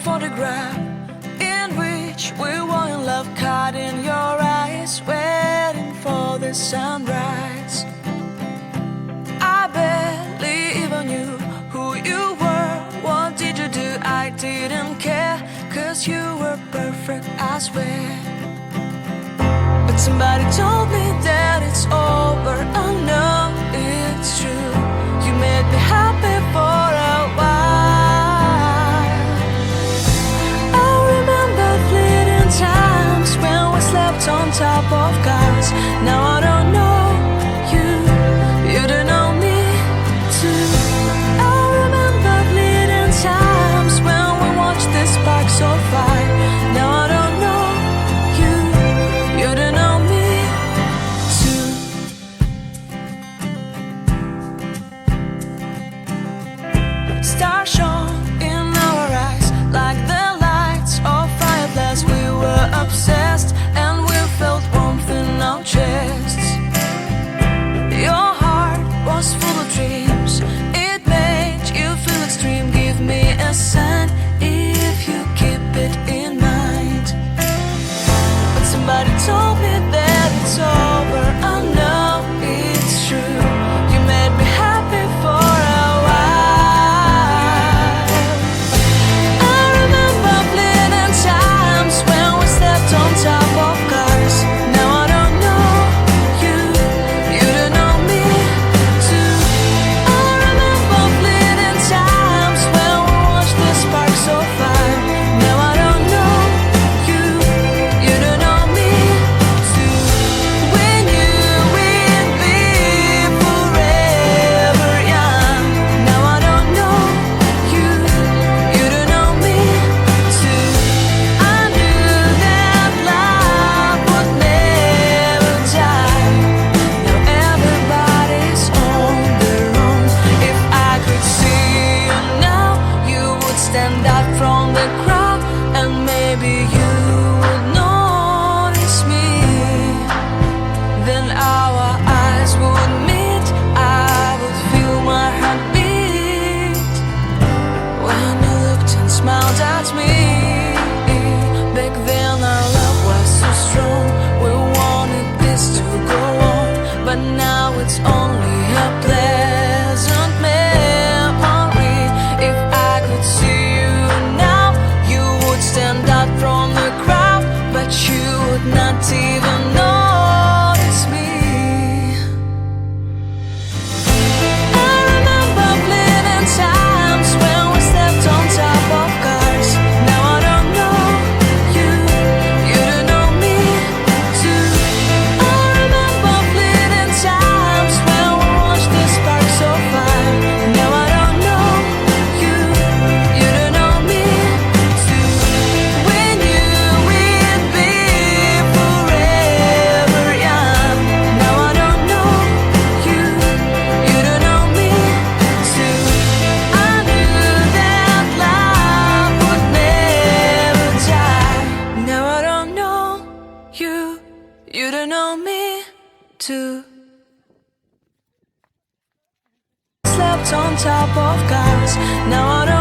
photograph in which we were in love, caught in your eyes, waiting for the sunrise. I barely even knew who you were. What did you do? I didn't care, 'cause you were perfect, I swear. But somebody told me that it's over. I know it's true. You made me happy for a while. I remember fleeting times when we slept on top of cars. Now I don't know you, you don't know me too. I remember fleeting times when we watched the sparks of fire. Now I don't know you, you don't know me too. Stars shone in our eyes like the lights of fireflies. We were obsessed and we felt warmth in our chests. Your heart was full of dreams. It made you feel extreme. Give me a sign if you keep it in mind. But somebody told me that it's over. I know it's true. You made me happy for a while. I remember fleeting times when we stepped on top of cars. Now I don't know you, you don't know me too. I remember fleeting times when we watched the sparks of fire. Now I don't know you, you don't know me too. We knew we'd be forever young. Now I don't know you, you don't know me too. I knew that love would never die. Now everybody's on their own. If I could see you now, you would stand out from the crowd, and maybe you would notice me. Then our eyes would meet. I would feel my heart beat when you looked and smiled at me. Back then our love was so strong. We wanted this to go on, but now it's only a pleasant memory. If I could see you now, you would stand out from the crowd, but you would not even notice me. I remember fleeting times when we stepped on top of cars. Now I don't know you, you don't know me too. I remember fleeting times when we watched the sparks of fire. Now I don't know you, you don't know me too. We knew we'd be forever young. Now I don't know you, you don't know me too. I knew that love would never die. Now I don't know you, you don't know me too. Slept on top of cars. Now I don't